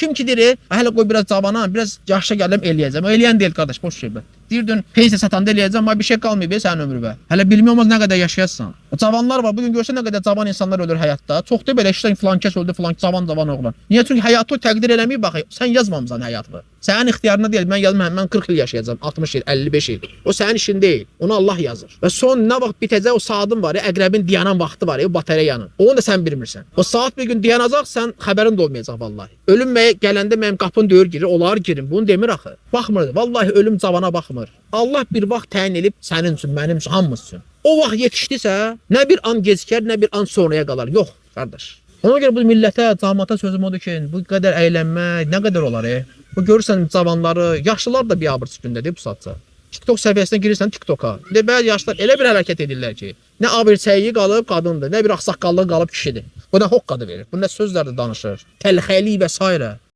Kim ki deyir, hələ qoy biraz cavanam, biraz yaşa gələm eləyəcəm. O eləyən deyil qardaş, boş şey. Deyirdin, pensiya satanda eləyəcəm, amma bir şey qalmayıb sənin ömrüvə. Hələ bilmək olmaz nə qədər yaşayarsan. O cavanlar var, bugün görsən nə qədər cavan insanlar ölür həyatda. Çox da belə işdən filan kəs öldü, filan cavan oğlan. Niyə? Çünki həyatı təqdir eləməyib bax, sən yazmamısan həyatını. Sənin ixtiyarında deyil, mən yazmam, mən 40 il yaşayacağam, 60 il, 55 il. O sənin işin deyil, onu Allah yazır. Və son nə vaxt bitəcək o saatın var ya, əqrəbin dayanan vaxtı var ya, o batareyanın. Onu da sən bilmirsən. O saat bir gün dayanacaq, sən xəbərin də olmayacaq vallahi. Ölüm gələndə mənim qapın döyür girir, onlar girin. Bunu demir axı. Baxmır, vallahi ölüm cavana baxmır. Allah bir vaxt təyin edib sənin üçün, mənim üçün, hamımız üçün. O vaxt yetişdisə, nə bir an gecikər, nə bir an sonraya qalar. Yox, qardaş. Ona görə bu millətə, cəmaata sözüm odur ki, bu qədər əylənmək nə qədər olar? Bu görürsən cavanları, yaşlılar da biabırçı gündədir bu saatca. TikTok səhifəsinə girirsən TikToka. Bəzi yaşlar elə bir hərəkət edirlər ki, nə abirçəyi qalıb qadındır, nə bir ağsaqqallığı qalıb kişidir. Bu nə hoqqadı verir, bu nə sözlər də danışır. Təlxəli və s.